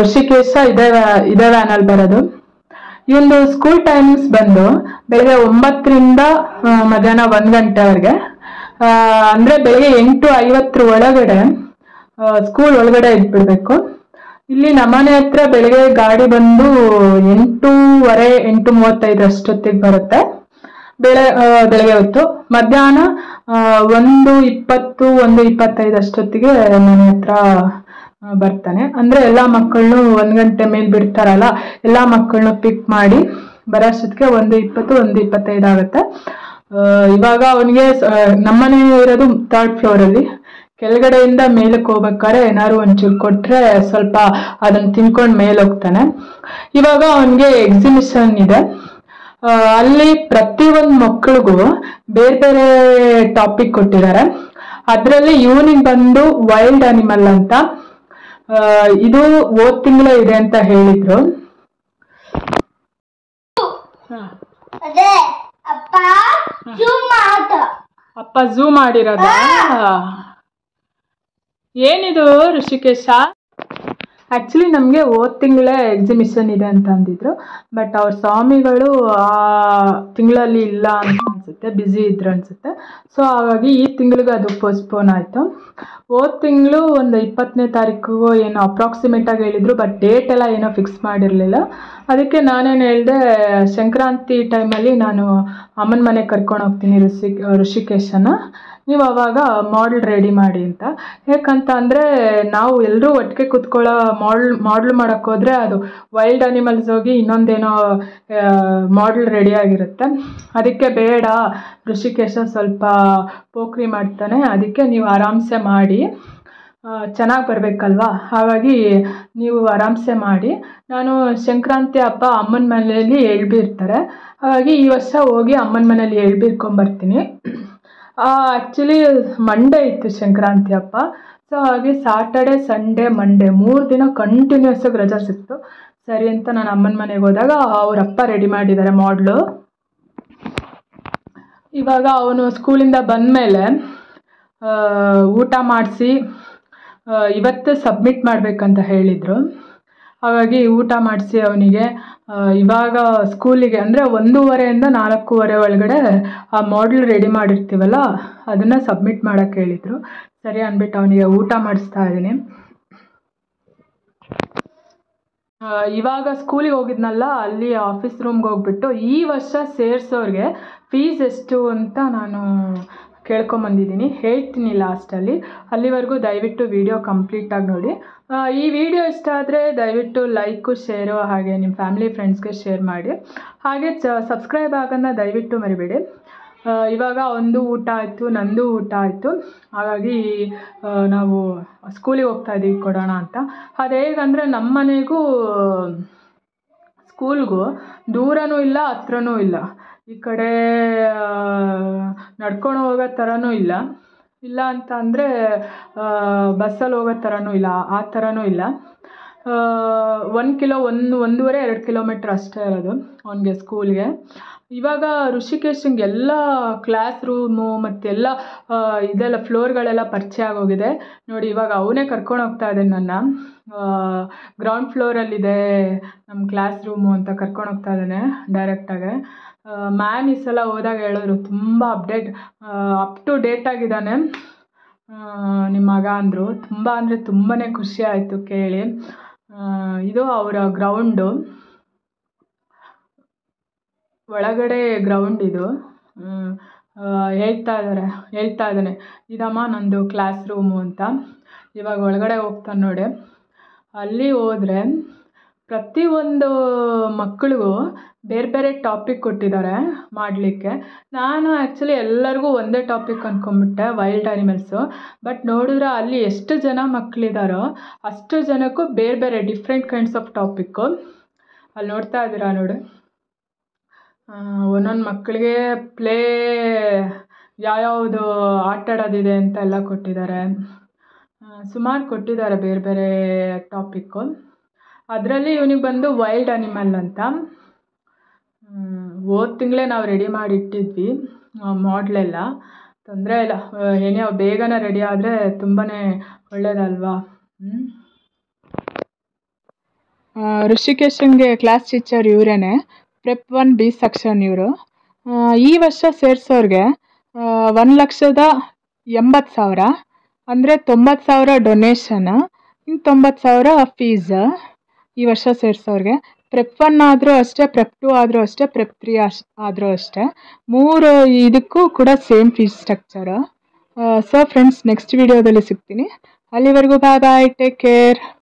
ಋಷಿಕೇಶ ಇದೇ ವ್ಯಾನಲ್ಲಿ ಬರೋದು. ಇವಂದು ಸ್ಕೂಲ್ ಟೈಮಿಂಗ್ಸ್ ಬಂದು ಬೆಳಗ್ಗೆ 9ರಿಂದ ಮಧ್ಯಾಹ್ನ 1 ಗಂಟೆವರೆಗೆ. ಅಂದರೆ ಬೆಳಗ್ಗೆ 8:50 ಒಳಗಡೆ ಸ್ಕೂಲ್ ಒಳಗಡೆ ಇದ್ಬಿಡ್ಬೇಕು. ಇಲ್ಲಿ ನಮ್ಮನೆ ಹತ್ರ ಬೆಳಗ್ಗೆ ಗಾಡಿ ಬಂದು 8:30 8:35 ಅಷ್ಟೊತ್ತಿಗೆ ಬರುತ್ತೆ ಬೆಳಗ್ಗೆ ಹೊತ್ತು. ಮಧ್ಯಾಹ್ನ 1:20 1:25 ಅಷ್ಟೊತ್ತಿಗೆ ಮನೆ ಹತ್ರ ಬರ್ತಾನೆ. ಅಂದರೆ ಎಲ್ಲ ಮಕ್ಕಳನ್ನು 1 ಗಂಟೆ ಮೇಲೆ ಬಿಡ್ತಾರಲ್ಲ, ಎಲ್ಲ ಮಕ್ಕಳನ್ನು ಪಿಕ್ ಮಾಡಿ ಬರೋಷ್ಟೊತ್ತಿಗೆ 1:20 1:25 ಆಗುತ್ತೆ. ಇವಾಗ ಅವನಿಗೆ ನಮ್ಮನೆ ಇರೋದು 3rd ಫ್ಲೋರಲ್ಲಿ. ಕೆಳಗಡೆಯಿಂದ ಮೇಲಕ್ಕೆ ಹೋಗ್ಬೇಕಾದ್ರೆ ಏನಾದ್ರು ಒಂಚೂರು ಕೊಟ್ಟರೆ ಸ್ವಲ್ಪ ಅದನ್ನು ತಿನ್ಕೊಂಡು ಮೇಲೆ ಹೋಗ್ತಾನೆ. ಇವಾಗ ಅವನಿಗೆ ಎಕ್ಸಿಬಿಷನ್ ಇದೆ. ಅಲ್ಲಿ ಪ್ರತಿಯೊಂದು ಮಕ್ಕಳಿಗೂ ಬೇರೆ ಬೇರೆ ಟಾಪಿಕ್ ಕೊಟ್ಟಿದ್ದಾರೆ. ಅದರಲ್ಲಿ ಇವನಿಗೆ ಬಂದು ವೈಲ್ಡ್ ಅನಿಮಲ್ ಅಂತ. ಇದು ಹೋದ ತಿಂಗಳೇ ಇದೆ ಅಂತ ಹೇಳಿದ್ರು. ಅಪ್ಪ ಝೂ ಮಾಡಿರೋದ? ಏನಿದು ಋಷಿಕೇಶ? ಆ್ಯಕ್ಚುಲಿ ನಮಗೆ ಹೋದ ತಿಂಗಳೇ ಎಕ್ಸಿಬಿಷನ್ ಇದೆ ಅಂತ ಅಂದಿದ್ರು. ಬಟ್ ಅವ್ರ ಸ್ವಾಮಿಗಳು ಆ ತಿಂಗಳಲ್ಲಿ ಇಲ್ಲ ಅಂತ ಅನಿಸುತ್ತೆ, ಬ್ಯುಸಿ ಇದ್ರು ಅನಿಸುತ್ತೆ. ಸೊ ಹಾಗಾಗಿ ಈ ತಿಂಗಳಿಗೆ ಅದು ಪೋಸ್ಟ್ಪೋನ್ ಆಯಿತು. ಹೋದ ತಿಂಗಳು ಒಂದು 20ನೇ ತಾರೀಕಿಗೂ ಏನೋ ಅಪ್ರಾಕ್ಸಿಮೇಟಾಗಿ ಹೇಳಿದರು. ಬಟ್ ಡೇಟ್ ಎಲ್ಲ ಏನೋ ಫಿಕ್ಸ್ ಮಾಡಿರಲಿಲ್ಲ. ಅದಕ್ಕೆ ನಾನೇನು ಹೇಳಿದೆ, ಸಂಕ್ರಾಂತಿ ಟೈಮಲ್ಲಿ ನಾನು ಅಮ್ಮನ ಮನೆಗೆ ಕರ್ಕೊಂಡು ಹೋಗ್ತೀನಿ ಋಷಿಕೇಶನ, ನೀವು ಅವಾಗ ಮಾಡೆಲ್ ರೆಡಿ ಮಾಡಿ ಅಂತ. ಯಾಕಂತ ಅಂದರೆ ನಾವು ಎಲ್ಲರೂ ಒಟ್ಟಿಗೆ ಕೂತ್ಕೊಳ್ಳೋ ಮಾಡೆಲ್ ಮಾಡೋಕ್ಕೆ ಹೋದರೆ ಅದು ವೈಲ್ಡ್ ಅನಿಮಲ್ಸ್ ಹೋಗಿ ಇನ್ನೊಂದೇನೋ ಮಾಡೆಲ್ ರೆಡಿಯಾಗಿರುತ್ತೆ. ಅದಕ್ಕೆ ಬೇಡ, ಋಷಿಕೇಶ ಸ್ವಲ್ಪ ಪೋಖ್ರಿ ಮಾಡ್ತಾನೆ, ಅದಕ್ಕೆ ನೀವು ಆರಾಮ್ಸೆ ಮಾಡಿ, ಚೆನ್ನಾಗಿ ಬರಬೇಕಲ್ವಾ, ಹಾಗಾಗಿ ನೀವು ಆರಾಮ್ಸೆ ಮಾಡಿ. ನಾನು ಸಂಕ್ರಾಂತಿ ಹಬ್ಬ ಅಮ್ಮನ ಮನೆಯಲ್ಲಿ ಎಳ್ಬಿರ್ತಾರೆ, ಹಾಗಾಗಿ ಈ ವರ್ಷ ಹೋಗಿ ಅಮ್ಮನ ಮನೇಲಿ ಎಳ್ಬಿರ್ಕೊಂಬರ್ತೀನಿ. ಆ್ಯಕ್ಚುಲಿ ಮಂಡೇ ಇತ್ತು ಸಂಕ್ರಾಂತಿ ಹಬ್ಬ. ಸೊ ಹಾಗೆ ಸಾಟರ್ಡೆ ಸಂಡೇ ಮಂಡೇ 3 ದಿನ ಕಂಟಿನ್ಯೂಸ್ ಆಗಿ ರಜಾ ಸಿಕ್ತು. ಸರಿ ಅಂತ ನಾನು ಅಮ್ಮನ ಮನೆಗೆ ಹೋದಾಗ ಅವರಪ್ಪ ರೆಡಿ ಮಾಡಿದ್ದಾರೆ ಮಾಡ್ಲು. ಇವಾಗ ಅವನು ಸ್ಕೂಲಿಂದ ಬಂದಮೇಲೆ ಊಟ ಮಾಡಿಸಿ ಇವತ್ತು ಸಬ್ಮಿಟ್ ಮಾಡಬೇಕಂತ ಹೇಳಿದರು. ಹಾಗಾಗಿ ಊಟ ಮಾಡಿಸಿ ಅವನಿಗೆ ಇವಾಗ ಸ್ಕೂಲಿಗೆ ಅಂದರೆ 1:30ಯಿಂದ 4:15 ಒಳಗಡೆ ಆ ಮಾಡೆಲ್ ರೆಡಿ ಮಾಡಿರ್ತೀವಲ್ಲ ಅದನ್ನು ಸಬ್ಮಿಟ್ ಮಾಡೋಕ್ಕೆ ಹೇಳಿದರು. ಸರಿ ಅಂದ್ಬಿಟ್ಟು ಅವನಿಗೆ ಊಟ ಮಾಡಿಸ್ತಾ ಇದ್ದೀನಿ. ಇವಾಗ ಸ್ಕೂಲಿಗೆ ಹೋಗಿದ್ನಲ್ಲ, ಅಲ್ಲಿ ಆಫೀಸ್ ರೂಮ್ಗೆ ಹೋಗ್ಬಿಟ್ಟು ಈ ವರ್ಷ ಸೇರಿಸೋರಿಗೆ ಫೀಸ್ ಎಷ್ಟು ಅಂತ ನಾನು ಕೇಳ್ಕೊಂಬಂದಿದ್ದೀನಿ. ಹೇಳ್ತೀನಿ ಲಾಸ್ಟಲ್ಲಿ. ಅಲ್ಲಿವರೆಗೂ ದಯವಿಟ್ಟು ವಿಡಿಯೋ ಕಂಪ್ಲೀಟಾಗಿ ನೋಡಿ. ಈ ವಿಡಿಯೋ ಇಷ್ಟ ಆದರೆ ದಯವಿಟ್ಟು ಲೈಕು ಶೇರು ಹಾಗೆ ನಿಮ್ಮ ಫ್ಯಾಮಿಲಿ ಫ್ರೆಂಡ್ಸ್ಗೆ ಶೇರ್ ಮಾಡಿ. ಹಾಗೆ ಸಬ್ಸ್ಕ್ರೈಬ್ ಆಗೋದನ್ನ ದಯವಿಟ್ಟು ಮರಿಬೇಡಿ. ಇವಾಗ ಒಂದು ಊಟ ಆಯಿತು, ನಂದು ಊಟ ಆಯಿತು. ಹಾಗಾಗಿ ನಾವು ಸ್ಕೂಲಿಗೆ ಹೋಗ್ತಾಯಿದ್ದೀವಿ ಕೊಡೋಣ ಅಂತ. ಅದು ಹೇಗಂದರೆ ನಮ್ಮ ಮನೆಗೂ ಸ್ಕೂಲ್ಗೂ ದೂರನೂ ಇಲ್ಲ ಹತ್ರನೂ ಇಲ್ಲ. ಈ ಕಡೆ ನಡ್ಕೊಂಡು ಹೋಗೋ ಥರನೂ ಇಲ್ಲ ಅಂತ ಅಂದರೆ ಬಸ್ಸಲ್ಲಿ ಹೋಗೋ ಥರನೂ ಇಲ್ಲ, ಆ ಥರನೂ ಇಲ್ಲ. 1-1.5-2 ಕಿಲೋಮೀಟ್ರ್ ಅಷ್ಟೇ ಇರೋದು ಅವನಿಗೆ ಸ್ಕೂಲ್ಗೆ. ಇವಾಗ ಋಷಿಕೇಶಂಗೆ ಎಲ್ಲ ಕ್ಲಾಸ್ ರೂಮು ಮತ್ತೆಲ್ಲ ಇದೆಲ್ಲ ಫ್ಲೋರ್ಗಳೆಲ್ಲ ಪರಿಚಯ ಆಗೋಗಿದೆ ನೋಡಿ. ಇವಾಗ ಅವನೇ ಕರ್ಕೊಂಡು ಹೋಗ್ತಾ ಇದ್ದಾನೆ ನನ್ನ. ಗ್ರೌಂಡ್ ಫ್ಲೋರಲ್ಲಿದೆ ನಮ್ಮ ಕ್ಲಾಸ್ ರೂಮು ಅಂತ ಕರ್ಕೊಂಡು ಹೋಗ್ತಾ ಇದ್ದಾನೆ ಡೈರೆಕ್ಟಾಗೆ. ಮ್ಯಾಮ್ ಈ ಸಲ ಹೋದಾಗ ಹೇಳಿದ್ರು ತುಂಬ ಅಪ್ ಟು ಡೇಟ್ ಆಗಿದ್ದಾನೆ ನಿಮ್ಮ ಮಗ ಅಂದರು. ತುಂಬ ಅಂದರೆ ತುಂಬಾ ಖುಷಿ ಆಯಿತು ಕೇಳಿ. ಇದು ಅವರ ಗ್ರೌಂಡು, ಒಳಗಡೆ ಗ್ರೌಂಡ್ ಇದು. ಹೇಳ್ತಾ ಇದ್ದಾನೆ ಇದಮ್ಮ ನಂದು ಕ್ಲಾಸ್ ರೂಮು ಅಂತ. ಇವಾಗ ಒಳಗಡೆ ಹೋಗ್ತಾನೆ ನೋಡಿ. ಅಲ್ಲಿ ಹೋದರೆ ಪ್ರತಿಯೊಂದು ಮಕ್ಕಳಿಗೂ ಬೇರೆ ಬೇರೆ ಟಾಪಿಕ್ ಕೊಟ್ಟಿದ್ದಾರೆ ಮಾಡಲಿಕ್ಕೆ. ನಾನು ಆ್ಯಕ್ಚುಲಿ ಎಲ್ಲರಿಗೂ ಒಂದೇ ಟಾಪಿಕ್ ಅಂದ್ಕೊಂಬಿಟ್ಟೆ, ವೈಲ್ಡ್ ಅನಿಮಲ್ಸು. ಬಟ್ ನೋಡಿದ್ರೆ ಅಲ್ಲಿ ಎಷ್ಟು ಜನ ಮಕ್ಕಳಿದ್ದಾರೋ ಅಷ್ಟು ಜನಕ್ಕೂ ಬೇರೆ ಬೇರೆ ಡಿಫ್ರೆಂಟ್ ಕೈಂಡ್ಸ್ ಆಫ್ ಟಾಪಿಕ್ಕು. ಅಲ್ಲಿ ನೋಡ್ತಾ ಇದ್ದೀರಾ ನೋಡಿ, ಒಂದೊಂದು ಮಕ್ಕಳಿಗೆ ಪ್ಲೇ ಯಾವ್ಯಾವುದು ಆಟ ಆಡೋದಿದೆ ಅಂತ ಎಲ್ಲ ಕೊಟ್ಟಿದ್ದಾರೆ. ಸುಮಾರು ಕೊಟ್ಟಿದ್ದಾರೆ ಬೇರೆ ಬೇರೆ ಟಾಪಿಕ್ಕು. ಅದರಲ್ಲಿ ಇವನಿಗೆ ಬಂದು ವೈಲ್ಡ್ ಅನಿಮಲ್ ಅಂತ. ಹೋದ ತಿಂಗಳೇ ನಾವು ರೆಡಿ ಮಾಡಿ ಇಟ್ಟಿದ್ವಿ ಮಾಡ್ಲೆಲ್ಲ, ತೊಂದರೆ ಇಲ್ಲ. ಏನೇ ಬೇಗನೆ ರೆಡಿ ಆದರೆ ತುಂಬಾ ಒಳ್ಳೆಯದಲ್ವಾ. ಋಷಿಕೇಶನ್ಗೆ ಕ್ಲಾಸ್ ಟೀಚರ್ ಇವರೇನೆ, ಪ್ರೆಪ್ 1 B ಸೆಕ್ಷನ್ ಇವರು. ಈ ವರ್ಷ ಸೇರಿಸೋರಿಗೆ 1,80,000 ಅಂದರೆ 90,000 ಡೊನೇಷನ್, ಇನ್ನು 90,000 ಫೀಸ್ ಈ ವರ್ಷ ಸೇರಿಸೋರಿಗೆ. ಪ್ರೆಪ್ 1 ಆದರೂ ಅಷ್ಟೇ, ಪ್ರೆಪ್ 2 ಆದರೂ ಅಷ್ಟೇ, ಪ್ರೆಪ್ 3 ಆದರೂ ಅಷ್ಟೇ, 3 ಇದಕ್ಕೂ ಕೂಡ same fees structure. So friends, next ವಿಡಿಯೋದಲ್ಲಿ ಸಿಗ್ತೀನಿ. ಅಲ್ಲಿವರೆಗೂ ಬಾಯ್ ಬಾಯ್, ಟೇಕ್ ಕೇರ್.